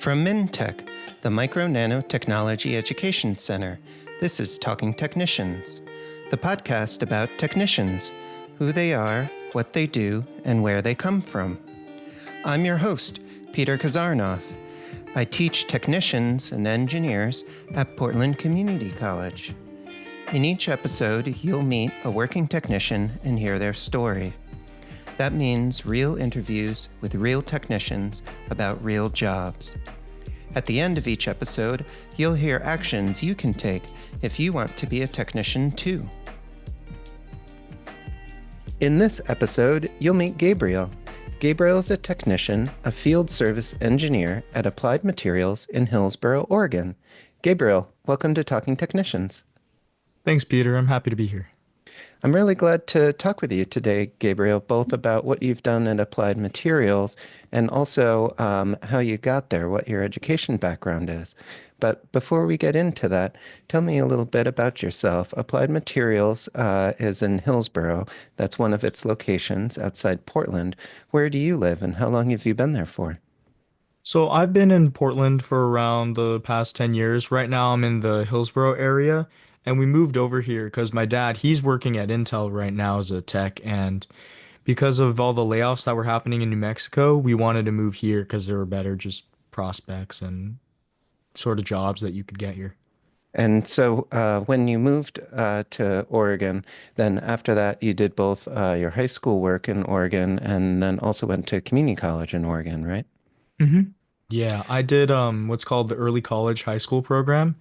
From MNTech, the Micro Nano Technology Education Center, this is Talking Technicians, the podcast about technicians, who they are, what they do, and where they come from. I'm your host, Peter Kazarnoff. I teach technicians and engineers at Portland Community College. In each episode, you'll meet a working technician and hear their story. That means real interviews with real technicians about real jobs. At the end of each episode, you'll hear actions you can take if you want to be a technician too. In this episode, you'll meet Gabriel. Gabriel is a technician, a field service engineer at Applied Materials in Hillsboro, Oregon. Gabriel, welcome to Talking Technicians. Thanks, Peter. I'm happy to be here. I'm really glad to talk with you today, Gabriel, both about what you've done at Applied Materials and also how you got there, what your education background is. But before we get into that, tell me a little bit about yourself. Applied Materials is in Hillsboro. That's one of its locations outside Portland. Where do you live and how long have you been there for? So I've been in Portland for around the past 10 years. Right now I'm in the Hillsboro area, and we moved over here because my dad, he's working at Intel right now as a tech, and because of all the layoffs that were happening in New Mexico, we wanted to move here because there were better just prospects and sort of jobs that you could get here. And so when you moved to Oregon, then after that you did both your high school work in Oregon and then also went to community college in Oregon, right? hmm Yeah, I did what's called the early college high school program.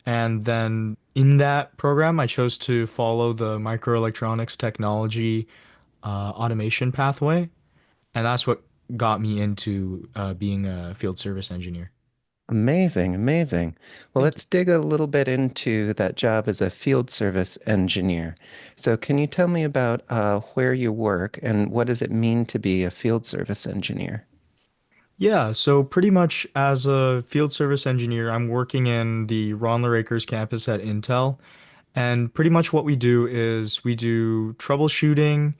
And then in that program, I chose to follow the microelectronics technology automation pathway. And that's what got me into being a field service engineer. Amazing, amazing. Well, Thank you. let's dig a little bit into that job as a field service engineer. So, can you tell me about where you work and what does it mean to be a field service engineer? Yeah, so pretty much as a field service engineer, I'm working in the Ronler Acres campus at Intel. And pretty much what we do is we do troubleshooting,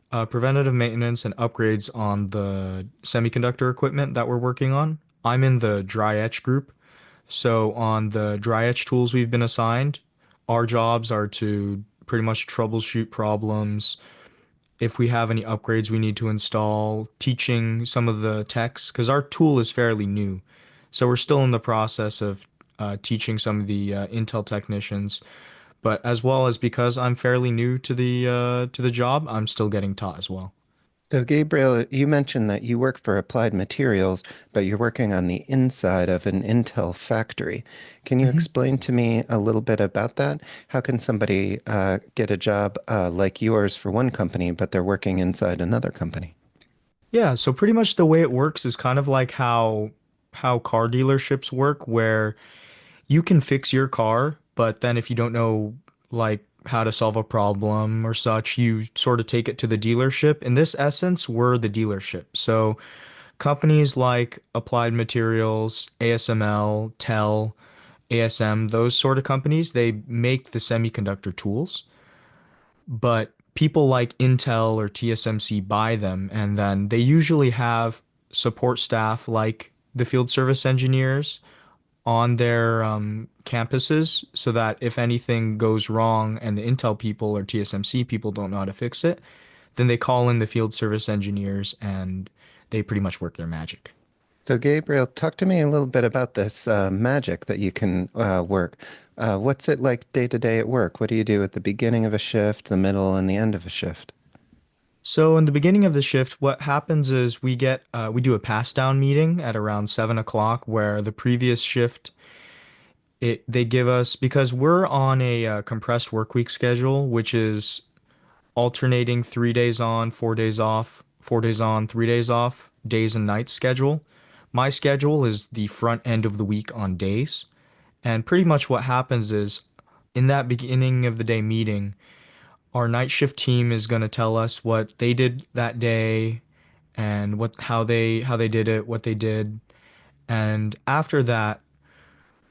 preventative maintenance, and upgrades on the semiconductor equipment that we're working on. I'm in the dry etch group. So on the dry etch tools we've been assigned, our jobs are to pretty much troubleshoot problems. If we have any upgrades we need to install, teaching some of the techs, because our tool is fairly new. So we're still in the process of teaching some of the Intel technicians. But as well as because I'm fairly new to the job, I'm still getting taught as well. So, Gabriel, you mentioned that you work for Applied Materials, but you're working on the inside of an Intel factory. Can you Mhm. explain to me a little bit about that? How can somebody get a job like yours for one company, but they're working inside another company? Yeah, so pretty much the way it works is kind of like how car dealerships work, where you can fix your car, but then if you don't know like how to solve a problem or such, you sort of take it to the dealership. In this essence, we're the dealership. So companies like Applied Materials, ASML, TEL, ASM, those sort of companies, they make the semiconductor tools, but people like Intel or TSMC buy them, and then they usually have support staff like the field service engineers on their campuses so that if anything goes wrong and the Intel people or TSMC people don't know how to fix it, then they call in the field service engineers and they pretty much work their magic. So, Gabriel, talk to me a little bit about this magic that you can work. What's it like day to day at work? What do you do at the beginning of a shift, the middle, and the end of a shift? So in the beginning of the shift, what happens is we do a pass down meeting at around 7 o'clock where the previous shift they give us because we're on a compressed work week schedule, which is alternating 3 days on, 4 days off, 4 days on, 3 days off, days and nights schedule. My schedule is the front end of the week on days. And pretty much what happens is in that beginning of the day meeting, our night shift team is going to tell us what they did that day and what how they did it, what they did. And after that,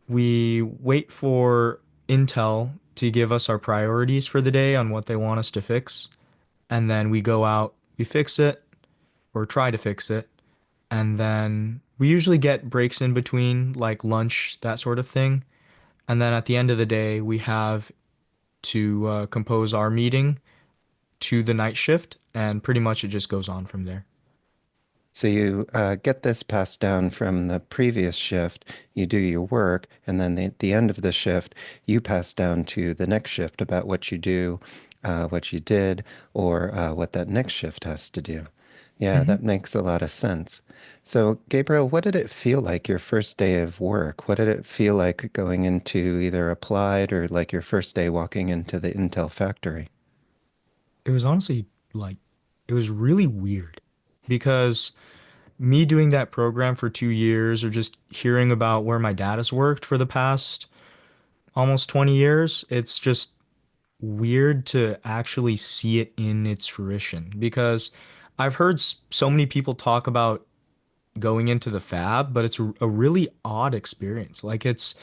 we wait for Intel to give us our priorities for the day on what they want us to fix. And then we go out, we fix it or try to fix it. And then we usually get breaks in between, like lunch, that sort of thing. And then at the end of the day, we have to compose our meeting to the night shift, and pretty much it just goes on from there. So you get this passed down from the previous shift, you do your work, and then at the end of the shift, you pass down to the next shift about what you do, what you did, or what that next shift has to do. Yeah, hmm that makes a lot of sense. So, Gabriel, what did it feel like your first day of work? What did it feel like going into either applied or like your first day walking into the Intel factory? It was honestly like, it was really weird because me doing that program for 2 years or just hearing about where my dad has worked for the past almost 20 years, it's just weird to actually see it in its fruition because I've heard so many people talk about going into the fab, but it's a really odd experience. Like it's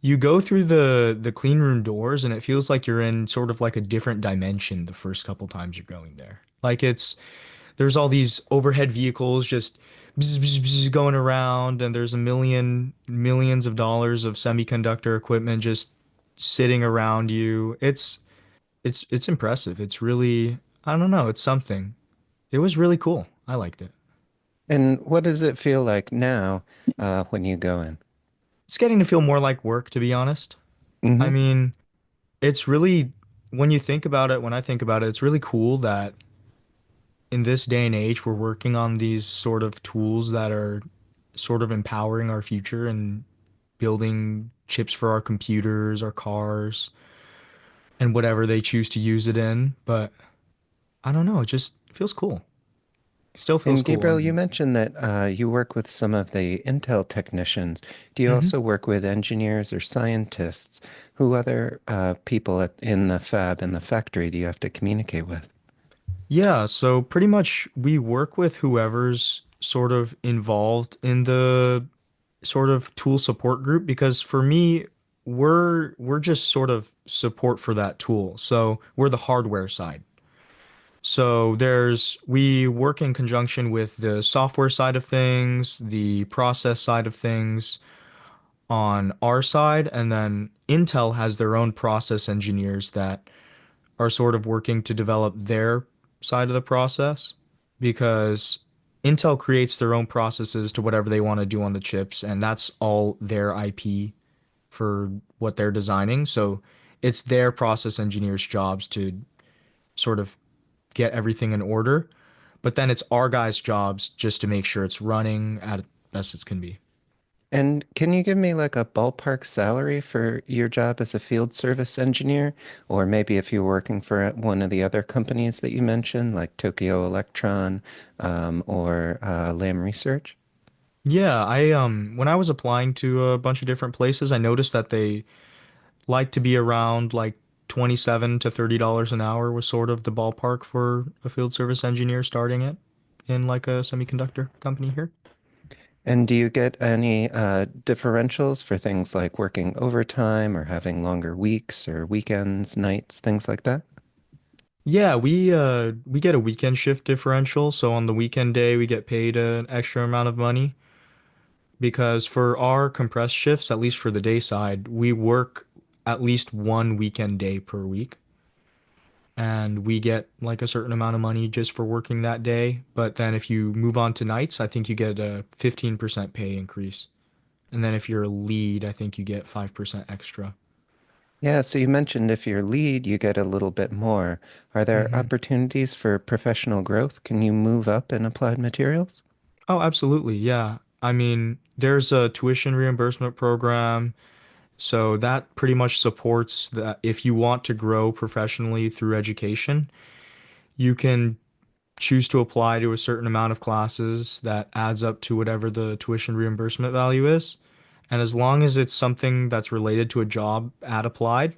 you go through the clean room doors and it feels like you're in sort of like a different dimension the first couple times you're going there. Like it's there's all these overhead vehicles just bzz, bzz, bzz, going around and there's a millions of dollars of semiconductor equipment just sitting around you. It's impressive. It's really I don't know, it's something. It was really cool. I liked it. And what does it feel like now when you go in? It's getting to feel more like work, to be honest. I Hmm. mean, it's really, when you think about it, when I think about it, it's really cool that in this day and age, we're working on these sort of tools that are sort of empowering our future and building chips for our computers, our cars, and whatever they choose to use it in. But I don't know, it just feels cool. Still feels And cool. Gabriel, you mentioned that you work with some of the Intel technicians. Do you Mhm. also work with engineers or scientists? Who other people in the fab, in the factory, do you have to communicate with? Yeah, so pretty much we work with whoever's sort of involved in the sort of tool support group because for me, we're just sort of support for that tool. So we're the hardware side. So we work in conjunction with the software side of things, the process side of things on our side, and then Intel has their own process engineers that are sort of working to develop their side of the process because Intel creates their own processes to whatever they want to do on the chips, and that's all their IP for what they're designing. So it's their process engineers' jobs to sort of get everything in order. But then it's our guys' jobs just to make sure it's running at best it can be. And can you give me like a ballpark salary for your job as a field service engineer? Or maybe if you're working for one of the other companies that you mentioned, like Tokyo Electron, or Lam Research? Yeah, I when I was applying to a bunch of different places, I noticed that they like to be around like 27 to $30 an hour was sort of the ballpark for a field service engineer starting it in like a semiconductor company here. And do you get any differentials for things like working overtime or having longer weeks or weekends, nights, things like that? Yeah, we get a weekend shift differential, so on the weekend day we get paid an extra amount of money because for our compressed shifts, at least for the day side, we work at least one weekend day per week. And we get like a certain amount of money just for working that day. But then if you move on to nights, I think you get a 15% pay increase. And then if you're a lead, I think you get 5% extra. Yeah, so you mentioned if you're lead, you get a little bit more. Are there hmm opportunities for professional growth? Can you move up in applied materials? Oh, absolutely. Yeah. I mean, there's a tuition reimbursement program. So that pretty much supports that if you want to grow professionally through education, you can choose to apply to a certain amount of classes that adds up to whatever the tuition reimbursement value is. And as long as it's something that's related to a job at Applied,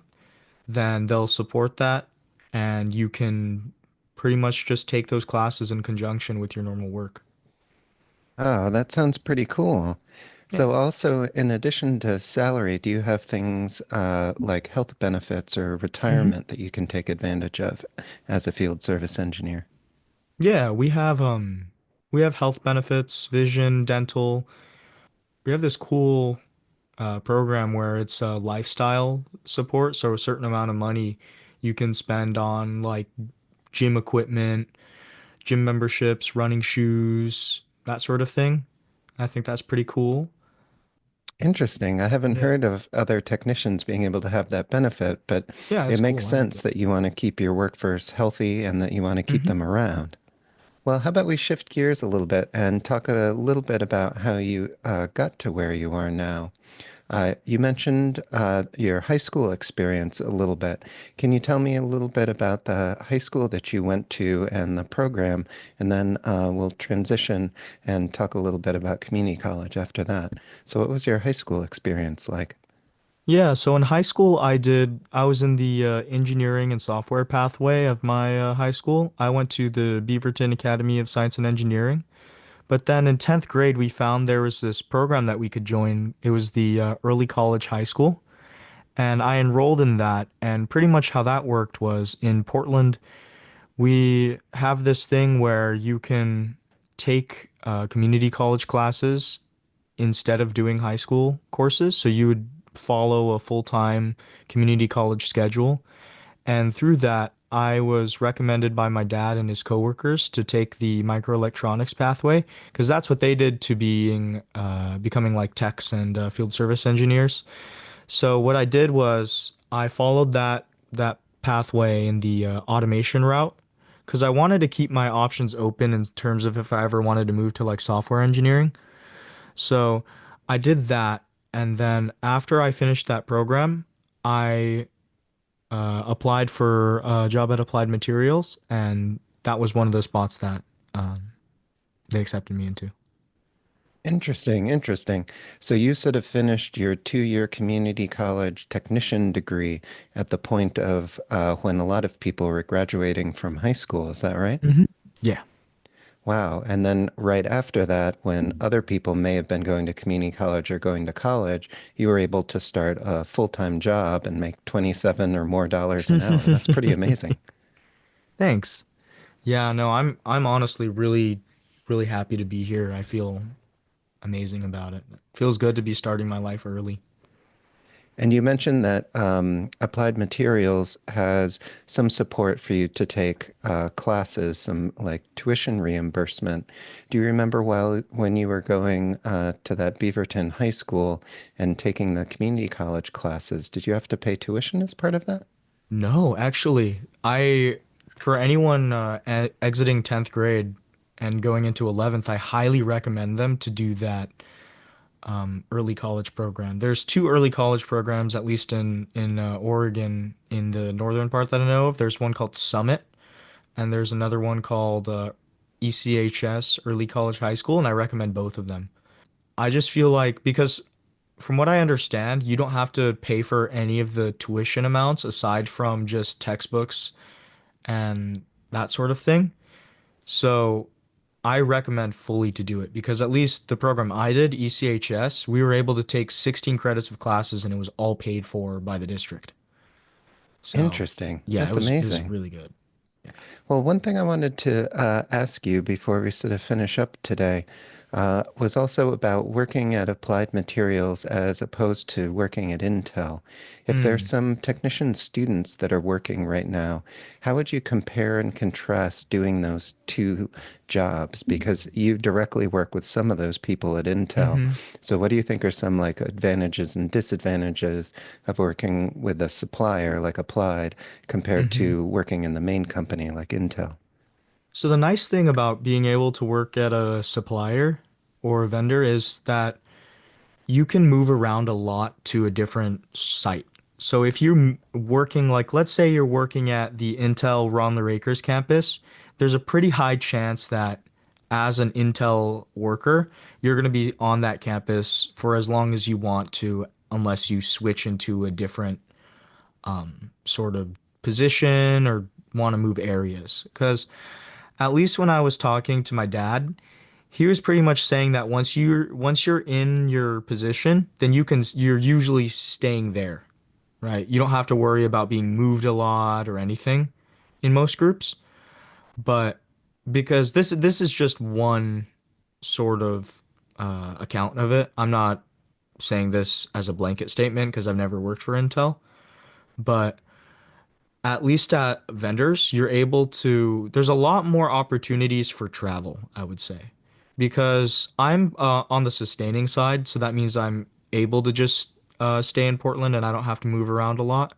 then they'll support that. And you can pretty much just take those classes in conjunction with your normal work. Oh, that sounds pretty cool. Yeah. So also, in addition to salary, do you have things like health benefits or hmm retirement that you can take advantage of as a field service engineer? Yeah, we have We have health benefits, vision, dental. We have this cool program where it's lifestyle support. So a certain amount of money you can spend on like gym equipment, gym memberships, running shoes, that sort of thing. I think that's pretty cool. Interesting. I haven't Yeah. heard of other technicians being able to have that benefit, but Yeah, it it's makes cool. I like sense it. that you want to keep your workforce healthy and that you want to keep Hmm. them around. Well, how about we shift gears a little bit and talk a little bit about how you got to where you are now? You mentioned your high school experience a little bit. Can you tell me a little bit about the high school that you went to and the program? And then we'll transition and talk a little bit about community college after that. So, what was your high school experience like? Yeah, so in high school, I was in the engineering and software pathway of my high school. I went to the Beaverton Academy of Science and Engineering. But then in 10th grade, we found there was this program that we could join. It was the early college high school. And I enrolled in that. And pretty much how that worked was in Portland, we have this thing where you can take community college classes instead of doing high school courses. So you would follow a full-time community college schedule. And through that, I was recommended by my dad and his coworkers to take the microelectronics pathway because that's what they did to becoming like techs and field service engineers. So what I did was I followed that pathway in the automation route because I wanted to keep my options open in terms of if I ever wanted to move to like software engineering. So I did that, and then after I finished that program, I applied for a job at Applied Materials, and that was one of the spots that they accepted me into. Interesting, interesting. So, you sort of finished your 2 year community college technician degree at the point of when a lot of people were graduating from high school. Is that right? Hmm. Yeah. Wow. And then right after that, when other people may have been going to community college or going to college, you were able to start a full-time job and make 27 or more dollars an hour. That's pretty amazing. Thanks. Yeah, no, I'm honestly really happy to be here. I feel amazing about it. Feels good to be starting my life early. And you mentioned that Applied Materials has some support for you to take classes, some like tuition reimbursement. Do you remember when you were going to that Beaverton High School and taking the community college classes, did you have to pay tuition as part of that? No, actually, I for anyone exiting 10th grade and going into 11th, I highly recommend them to do that early college program. There's two early college programs, at least in Oregon, in the northern part that I know of. There's one called Summit, and there's another one called ECHS, Early College High School, and I recommend both of them. I just feel like because from what I understand, you don't have to pay for any of the tuition amounts aside from just textbooks and that sort of thing. So I recommend fully to do it because at least the program I did, ECHS, we were able to take 16 credits of classes and it was all paid for by the district. So Interesting. yeah, That's it was amazing. really good. Yeah. Well, one thing I wanted to ask you before we sort of finish up today was also about working at Applied Materials as opposed to working at Intel. If there's Mm. some technician students that are working right now, how would you compare and contrast doing those two jobs? Because you directly work with some of those people at Intel. Hmm. So, what do you think are some like advantages and disadvantages of working with a supplier like Applied compared Hmm. to working in the main company like Intel? So the nice thing about being able to work at a supplier or a vendor is that you can move around a lot to a different site. So if you're working, like, let's say you're working at the Intel Ron Akers campus, there's a pretty high chance that as an Intel worker, you're going to be on that campus for as long as you want to, unless you switch into a different sort of position or want to move areas. Because at least when I was talking to my dad, he was pretty much saying that once you're in your position, then you're usually staying there, right? You don't have to worry about being moved a lot or anything in most groups. But because this is just one sort of account of it. I'm not saying this as a blanket statement because I've never worked for Intel, but at least at vendors, you're able to, there's a lot more opportunities for travel, I would say, because I'm on the sustaining side, so that means I'm able to just stay in Portland and I don't have to move around a lot.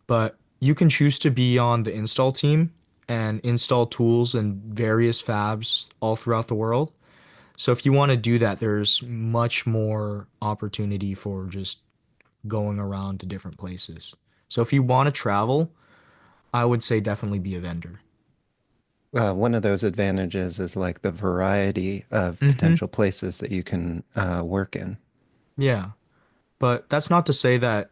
But you can choose to be on the install team and install tools in various fabs all throughout the world. So if you want to do that, there's much more opportunity for just going around to different places. So if you want to travel, I would say definitely be a vendor. One of those advantages is like the variety of Hmm. potential places that you can work in. Yeah. But that's not to say that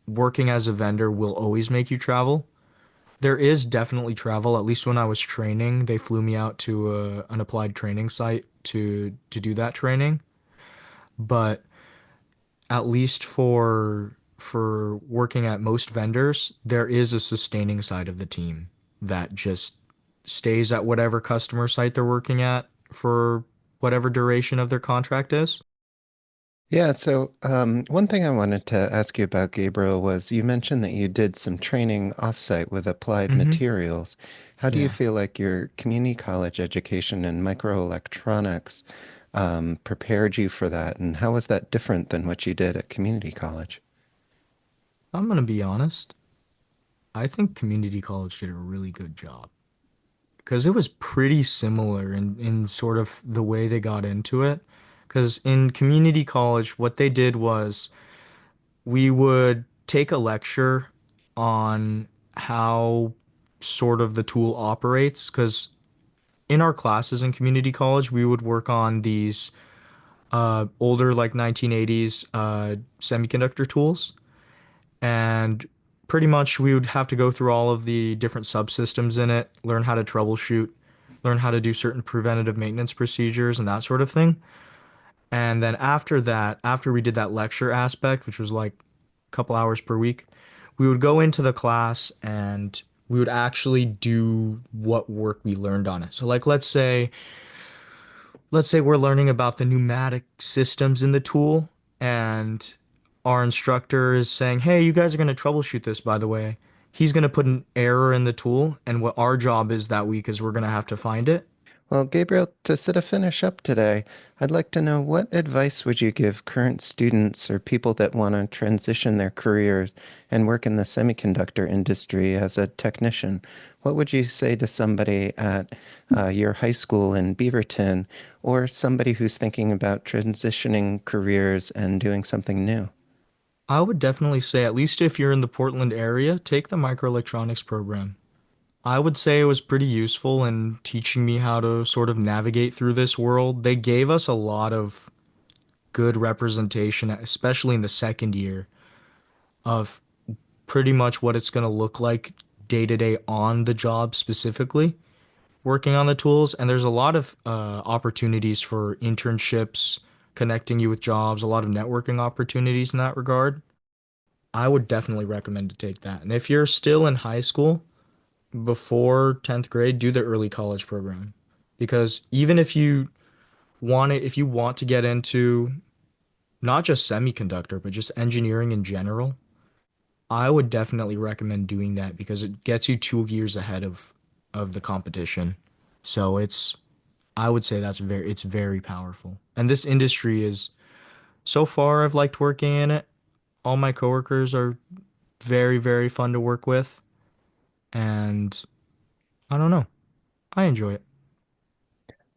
working as a vendor will always make you travel. There is definitely travel. At least when I was training, they flew me out to an applied training site to do that training. But at least for working at most vendors, there is a sustaining side of the team that just stays at whatever customer site they're working at for whatever duration of their contract is. Yeah, so one thing I wanted to ask you about, Gabriel, was you mentioned that you did some training offsite with applied Hmm. materials. How do you Yeah. feel like your community college education in microelectronics prepared you for that, and how was that different than what you did at community college? I'm gonna be honest. I think community college did a really good job because it was pretty similar in sort of the way they got into it. Because in community college, what they did was we would take a lecture on how sort of the tool operates. Because in our classes in community college, we would work on these older, like 1980s semiconductor tools. And pretty much we would have to go through all of the different subsystems in it, learn how to troubleshoot, learn how to do certain preventative maintenance procedures and that sort of thing. And then after that, after we did that lecture aspect, which was like a couple hours per week, we would go into the class and we would actually do what work we learned on it. So like let's say we're learning about the pneumatic systems in the tool and our instructor is saying, "Hey, you guys are going to troubleshoot this, by the way." He's going to put an error in the tool, and what our job is that week is we're going to have to find it. Well, Gabriel, to sort of finish up today, I'd like to know what advice would you give current students or people that want to transition their careers and work in the semiconductor industry as a technician? What would you say to somebody at your high school in Beaverton or somebody who's thinking about transitioning careers and doing something new? I would definitely say, at least if you're in the Portland area, take the microelectronics program. I would say it was pretty useful in teaching me how to sort of navigate through this world. They gave us a lot of good representation, especially in the second year, of pretty much what it's going to look like day to day on the job specifically, working on the tools. And there's a lot of opportunities for internships, connecting you with jobs, a lot of networking opportunities in that regard. I would definitely recommend to take that. And if you're still in high school, before 10th grade, do the early college program. Because even if you want to get into not just semiconductor, but just engineering in general, I would definitely recommend doing that because it gets you 2 years ahead of the competition. So I would say it's very powerful. And this industry is so far I've liked working in it. All my coworkers are very, very fun to work with, and I don't know. I enjoy it.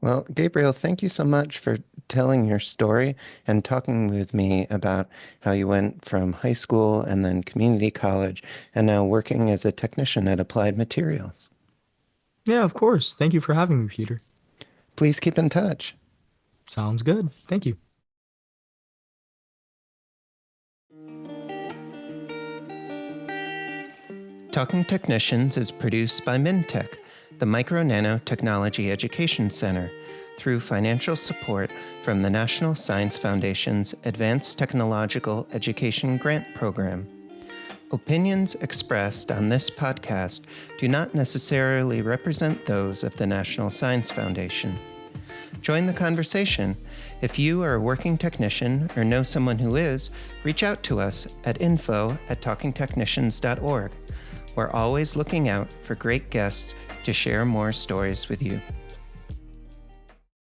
Well, Gabriel, thank you so much for telling your story and talking with me about how you went from high school and then community college and now working as a technician at Applied Materials. Yeah, of course. Thank you for having me, Peter. Please keep in touch. Sounds good. Thank you. Talking Technicians is produced by MNTech, the Micro Nano Technology Education Center, through financial support from the National Science Foundation's Advanced Technological Education Grant Program. Opinions expressed on this podcast do not necessarily represent those of the National Science Foundation. Join the conversation. If you are a working technician or know someone who is, reach out to us at info@talkingtechnicians.org. We're always looking out for great guests to share more stories with you.